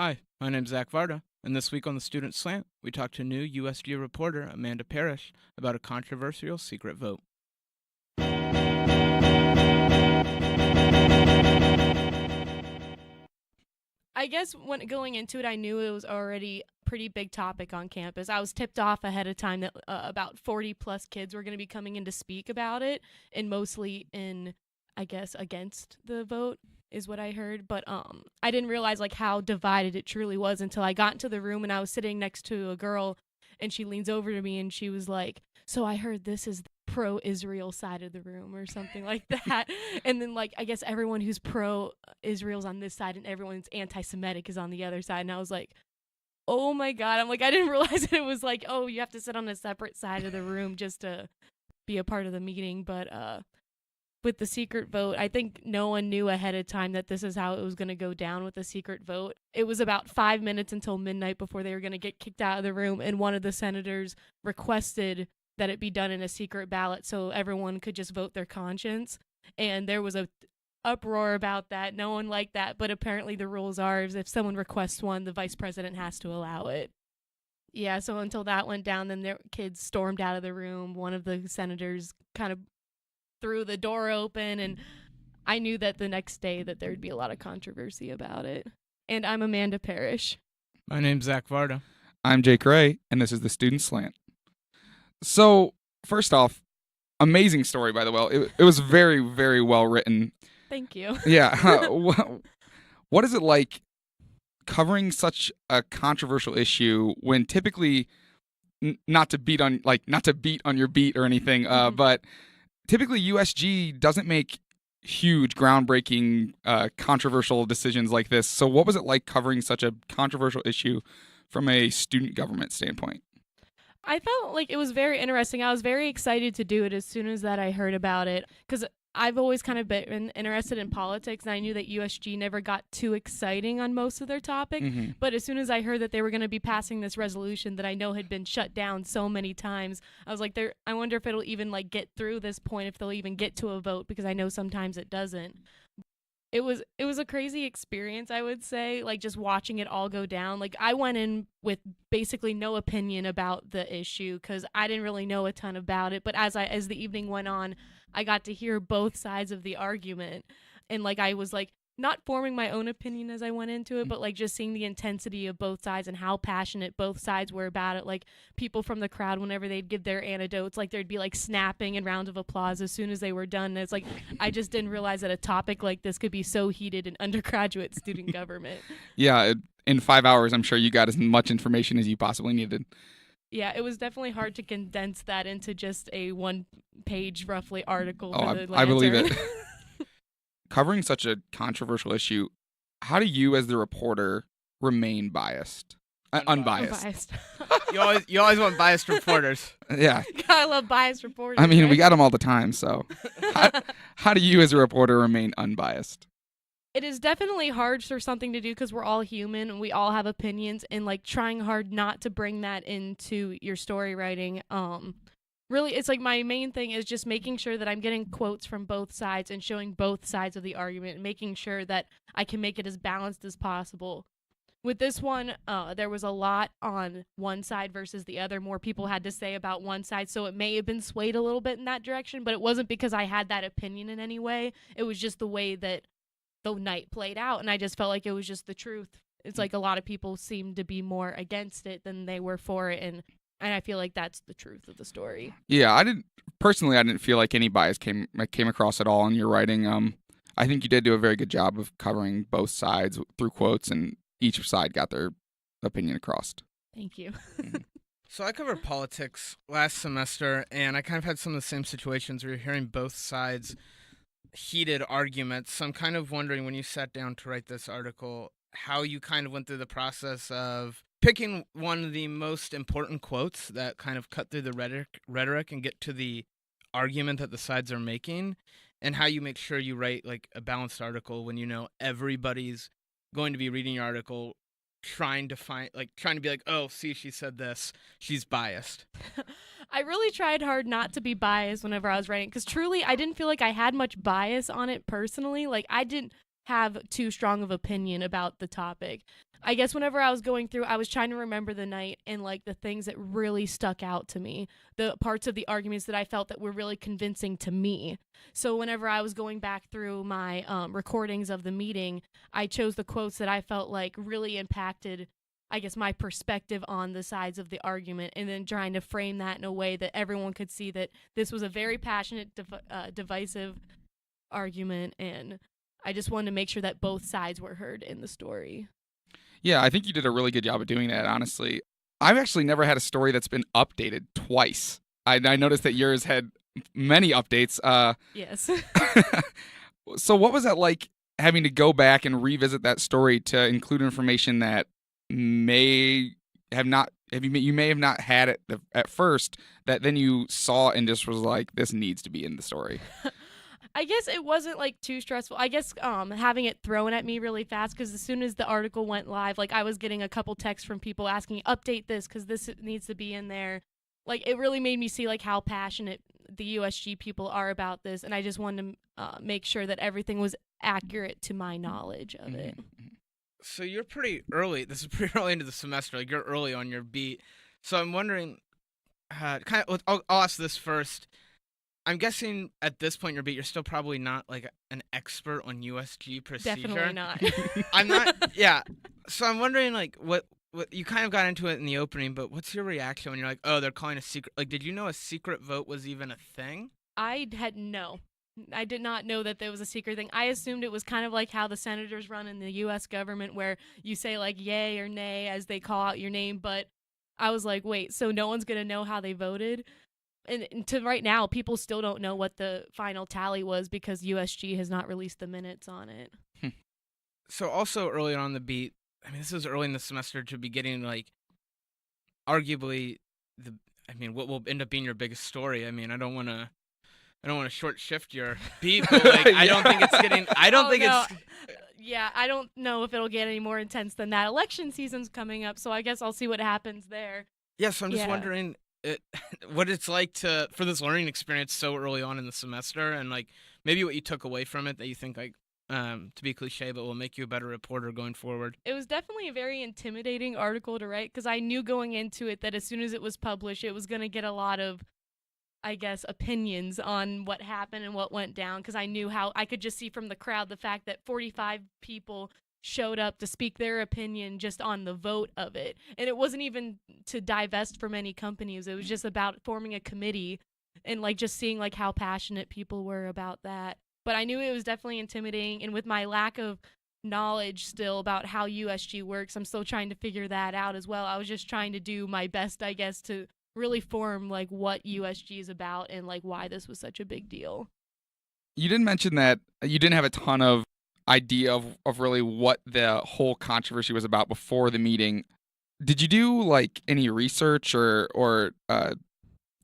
Hi, my name's Zach Varda, and this week on the Student Slant, we talked to new USG reporter Amanda Parrish about a controversial secret vote. I guess when going into it, I knew it was already a pretty big topic on campus. I was tipped off ahead of time that about 40 plus kids were going to be coming in to speak about it, and mostly in, I guess, against the vote is what I heard. But I didn't realize like how divided it truly was until I got into the room and I was sitting next to a girl, and she leans over to me and she was like, "So I heard this is the pro-Israel side of the room," or something like that. And then like I guess everyone who's pro-Israel's on this side and everyone who's anti-Semitic is on the other side. And I was like, oh my God. I'm like, I didn't realize it was like, oh, you have to sit on a separate side of the room just to be a part of the meeting. But with the secret vote, I think no one knew ahead of time that this is how it was going to go down with the secret vote. It was about 5 minutes until midnight before they were going to get kicked out of the room, and one of the senators requested that it be done in a secret ballot so everyone could just vote their conscience. And there was a uproar about that. No one liked that, but apparently the rules are if someone requests one, the vice president has to allow it. Yeah, so until that went down, then their kids stormed out of the room. One of the senators kind of threw the door open, and I knew that the next day that there'd be a lot of controversy about it. And I'm Amanda Parrish. My name's Zach Varda. I'm Jake Ray, and this is the Student Slant. So, first off, amazing story, by the way. It was very, very well written. Thank you. Yeah. What is it like covering such a controversial issue when typically, not to beat on your beat or anything, but typically USG doesn't make huge, groundbreaking, controversial decisions like this. So what was it like covering such a controversial issue from a student government standpoint? I felt like it was very interesting. I was very excited to do it as soon as that I heard about it, because I've always kind of been interested in politics, and I knew that USG never got too exciting on most of their topic. Mm-hmm. But as soon as I heard that they were going to be passing this resolution that I know had been shut down so many times, I was like, I wonder if it'll even like get through this point, if they'll even get to a vote, because I know sometimes it doesn't. It was a crazy experience, I would say, like just watching it all go down. Like I went in with basically no opinion about the issue because I didn't really know a ton about it. But as the evening went on, I got to hear both sides of the argument, and like I was like not forming my own opinion as I went into it, but like just seeing the intensity of both sides and how passionate both sides were about it. Like people from the crowd, whenever they'd give their anecdotes, like there'd be like snapping and rounds of applause as soon as they were done. And it's like, I just didn't realize that a topic like this could be so heated in undergraduate student government. Yeah, in 5 hours, I'm sure you got as much information as you possibly needed. Yeah, it was definitely hard to condense that into just a 1-page roughly article. For the I believe Lantern. it. Covering such a controversial issue, how do you as the reporter remain biased? Unbiased. Unbiased. You always want biased reporters. Yeah. I love biased reporters. I mean, right? we got them all the time, so how do you as a reporter remain unbiased? It is definitely hard for something to do because we're all human and we all have opinions, and like trying hard not to bring that into your story writing. Really, it's like my main thing is just making sure that I'm getting quotes from both sides and showing both sides of the argument and making sure that I can make it as balanced as possible. With this one, there was a lot on one side versus the other. More people had to say about one side, so it may have been swayed a little bit in that direction, but it wasn't because I had that opinion in any way. It was just the way that the night played out, and I just felt like it was just the truth. It's like a lot of people seemed to be more against it than they were for it, and I feel like that's the truth of the story. Yeah, I didn't feel like any bias came across at all in your writing. I think you did do a very good job of covering both sides through quotes, and each side got their opinion across. Thank you. So I covered politics last semester, and I kind of had some of the same situations where you're hearing both sides' heated arguments. So I'm kind of wondering, when you sat down to write this article, how you kind of went through the process of picking one of the most important quotes that kind of cut through the rhetoric and get to the argument that the sides are making, and how you make sure you write like a balanced article when you know everybody's going to be reading your article trying to be like, oh, see, she said this, she's biased. I really tried hard not to be biased whenever I was writing, because truly I didn't feel like I had much bias on it personally. Like I didn't have too strong of opinion about the topic. I guess whenever I was going through, I was trying to remember the night and like the things that really stuck out to me, the parts of the arguments that I felt that were really convincing to me. So whenever I was going back through my recordings of the meeting, I chose the quotes that I felt like really impacted, I guess, my perspective on the sides of the argument, and then trying to frame that in a way that everyone could see that this was a very passionate, divisive argument, and I just wanted to make sure that both sides were heard in the story. Yeah, I think you did a really good job of doing that, honestly. I've actually never had a story that's been updated twice. I noticed that yours had many updates. Yes. So what was that like, having to go back and revisit that story to include information that may have not, you may have not had it at first, that then you saw and just was like, this needs to be in the story? I guess it wasn't like too stressful. I guess having it thrown at me really fast, because as soon as the article went live, like I was getting a couple texts from people asking, update this because this needs to be in there. Like it really made me see like how passionate the USG people are about this, and I just wanted to make sure that everything was accurate to my knowledge of it. So you're pretty early. This is pretty early into the semester. Like you're early on your beat. So I'm wondering, I'll ask this first. I'm guessing at this point in your beat, you're still probably not like an expert on USG procedure. Definitely not. I'm not. Yeah. So I'm wondering, like, what you kind of got into it in the opening, but what's your reaction when you're like, oh, they're calling a secret? Like, did you know a secret vote was even a thing? I did not know that there was a secret thing. I assumed it was kind of like how the senators run in the U.S. government, where you say like yay or nay as they call out your name. But I was like, wait, so no one's going to know how they voted? And to right now, people still don't know what the final tally was because USG has not released the minutes on it. So also early on the beat, I mean, this is early in the semester to be getting like, arguably what will end up being your biggest story. I mean, I don't want to short shift your beat, but like, I don't think it's getting. I don't think no. it's. Yeah, I don't know if it'll get any more intense than that. Election season's coming up, so I guess I'll see what happens there. Yeah, so I'm just wondering what it's like for this learning experience so early on in the semester, and like maybe what you took away from it that you think, like, to be cliche, but will make you a better reporter going forward. It was definitely a very intimidating article to write, because I knew going into it that as soon as it was published, it was going to get a lot of, I guess, opinions on what happened and what went down, because I knew how I could just see from the crowd the fact that 45 people showed up to speak their opinion just on the vote of it. And it wasn't even to divest from any companies. It was just about forming a committee and like just seeing like how passionate people were about that. But I knew it was definitely intimidating, and with my lack of knowledge still about how USG works, I'm still trying to figure that out as well. I was just trying to do my best, I guess, to really form like what USG is about and like why this was such a big deal. You didn't mention that you didn't have a ton of idea of really what the whole controversy was about before the meeting. Did you do like any research or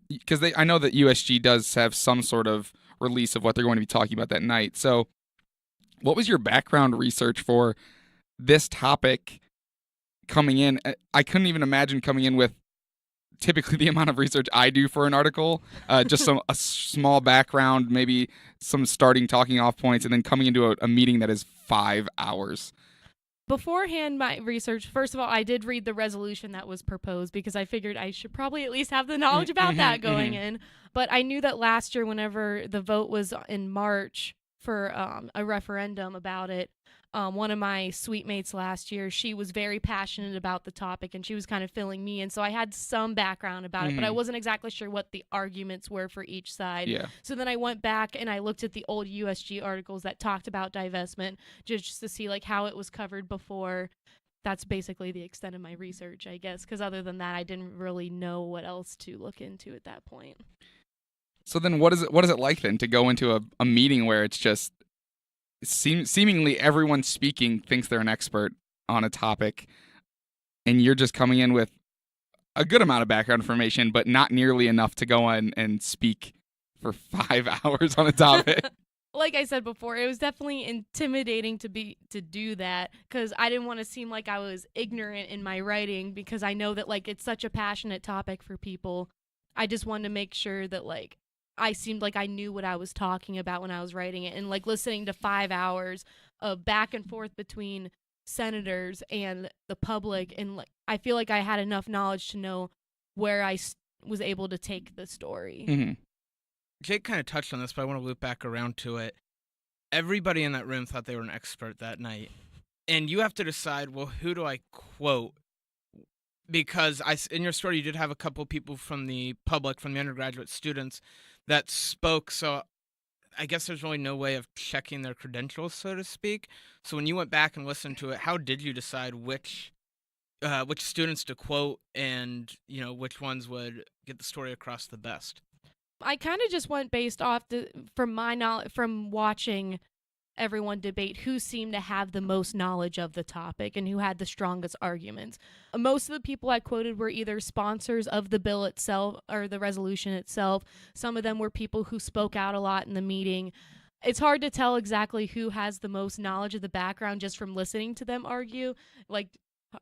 because I know that USG does have some sort of release of what they're going to be talking about that night. So what was your background research for this topic coming in? I couldn't even imagine coming in with typically the amount of research I do for an article, just a small background, maybe some starting talking off points, and then coming into a meeting that is 5 hours. Beforehand, my research, first of all, I did read the resolution that was proposed because I figured I should probably at least have the knowledge about that going in. But I knew that last year, whenever the vote was in March for a referendum about it, one of my suite mates last year, she was very passionate about the topic, and she was kind of filling me in. So I had some background about it, but I wasn't exactly sure what the arguments were for each side. Yeah. So then I went back and I looked at the old USG articles that talked about divestment just to see like how it was covered before. That's basically the extent of my research, I guess, because other than that, I didn't really know what else to look into at that point. So then what is it like then to go into a meeting where it's just seemingly everyone speaking thinks they're an expert on a topic, and you're just coming in with a good amount of background information, but not nearly enough to go on and speak for 5 hours on a topic? Like I said before, it was definitely intimidating to do that, because I didn't want to seem like I was ignorant in my writing, because I know that like it's such a passionate topic for people. I just wanted to make sure that like I seemed like I knew what I was talking about when I was writing it, and like listening to 5 hours of back and forth between senators and the public, and like I feel like I had enough knowledge to know where I was able to take the story. Mm-hmm. Jake kind of touched on this, but I want to loop back around to it. Everybody in that room thought they were an expert that night. And you have to decide, well, who do I quote? Because in your story, you did have a couple people from the public, from the undergraduate students that spoke. So I guess there's really no way of checking their credentials, so to speak. So when you went back and listened to it, how did you decide which students to quote and, which ones would get the story across the best? I kind of just went based off from my knowledge, from watching everyone debate who seemed to have the most knowledge of the topic and who had the strongest arguments. Most of the people I quoted were either sponsors of the bill itself or the resolution itself. Some of them were people who spoke out a lot in the meeting. It's hard to tell exactly who has the most knowledge of the background just from listening to them argue. Like,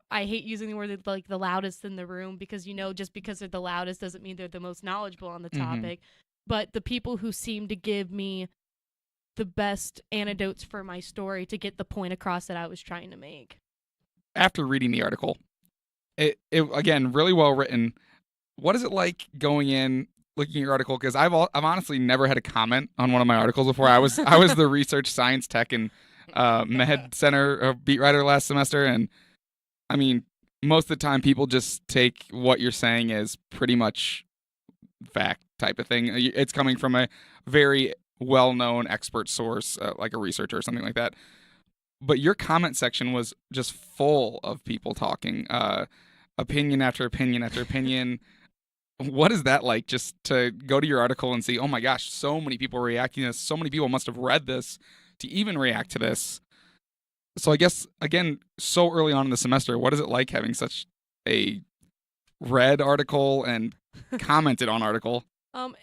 I hate using the word like the loudest in the room because, just because they're the loudest doesn't mean they're the most knowledgeable on the topic. But the people who seem to give me the best anecdotes for my story to get the point across that I was trying to make. After reading the article, it again, really well written. What is it like going in, looking at your article? Because I've honestly never had a comment on one of my articles before. I was the research, science, tech, and med center beat writer last semester, and I mean, most of the time people just take what you're saying as pretty much fact type of thing. It's coming from a very well-known expert source, like a researcher or something like that. But your comment section was just full of people talking, opinion after opinion after opinion. What is that like, just to go to your article and see, oh my gosh, so many people are reacting to this, so many people must have read this to even react to this? So I guess, again, so early on in the semester, what is it like having such a read article and commented on article?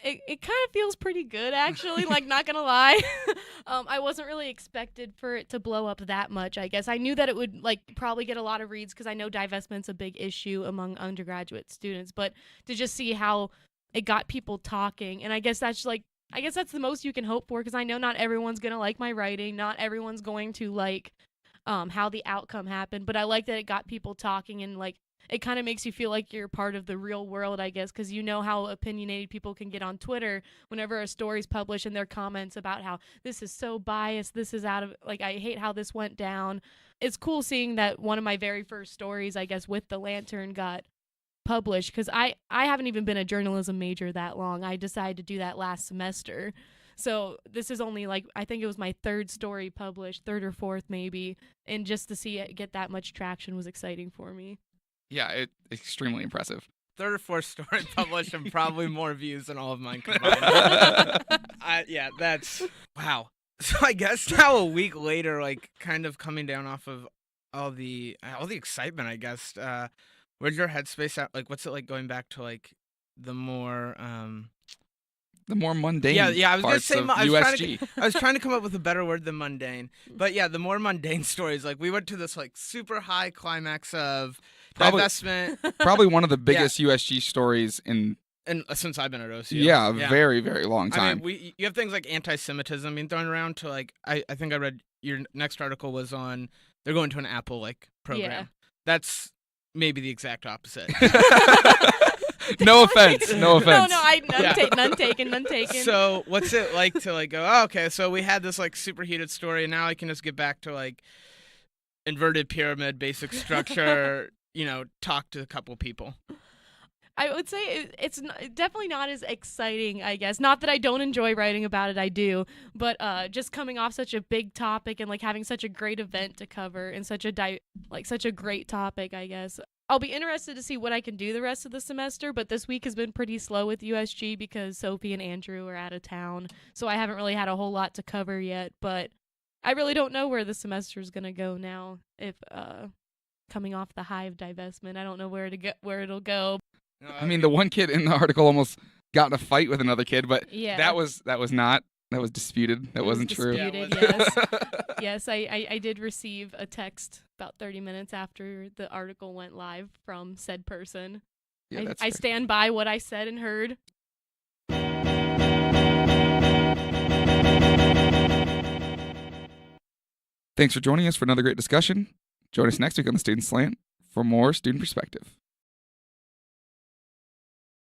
It kind of feels pretty good, actually, like, not gonna lie. I wasn't really expected for it to blow up that much, I guess. I knew that it would, like, probably get a lot of reads because I know divestment's a big issue among undergraduate students, but to just see how it got people talking, and I guess that's the most you can hope for because I know not everyone's gonna like my writing, not everyone's going to like how the outcome happened, but I like that it got people talking and, like, it kind of makes you feel like you're part of the real world, I guess, because you know how opinionated people can get on Twitter whenever a story's published and their comments about how this is so biased, this is out of, like, I hate how this went down. It's cool seeing that one of my very first stories, I guess, with the Lantern got published because I haven't even been a journalism major that long. I decided to do that last semester. So this is only, like, I think it was my third story published, third or fourth maybe, and just to see it get that much traction was exciting for me. Yeah, it's extremely impressive. Third or fourth story published and probably more views than all of mine combined. Yeah, that's wow. So I guess now a week later, like, kind of coming down off of all the excitement, I guess. Where's your headspace at? Like, what's it like going back to, like, the more mundane. Yeah. I was gonna say USG. I was trying to come up with a better word than mundane, but yeah, the more mundane stories. Like, we went to this, like, super high climax of divestment. Probably one of the biggest USG stories in since I've been at OCU. Yeah, a very, very long time. I mean, you have things like anti-Semitism being thrown around to, like, I think I read your next article was on they're going to an Apple, like, program. Yeah. That's maybe the exact opposite. No offense. No, none taken. So what's it like to, like, go, oh, okay, so we had this, like, superheated story, and now I can just get back to, like, inverted pyramid, basic structure, talk to a couple people. I would say it's definitely not as exciting, I guess. Not that I don't enjoy writing about it, I do. But just coming off such a big topic and, like, having such a great event to cover and such a great topic, I guess. I'll be interested to see what I can do the rest of the semester, but this week has been pretty slow with USG because Sophie and Andrew are out of town, so I haven't really had a whole lot to cover yet, but I really don't know where the semester is going to go now if coming off the high of divestment. I don't know where it'll go. I mean, the one kid in the article almost got in a fight with another kid, but yeah. that was disputed. That wasn't true. Yes. Yes, I did receive a text about 30 minutes after the article went live from said person. Yeah, I stand by what I said and heard. Thanks for joining us for another great discussion. Join us next week on the Student Slant for more student perspective.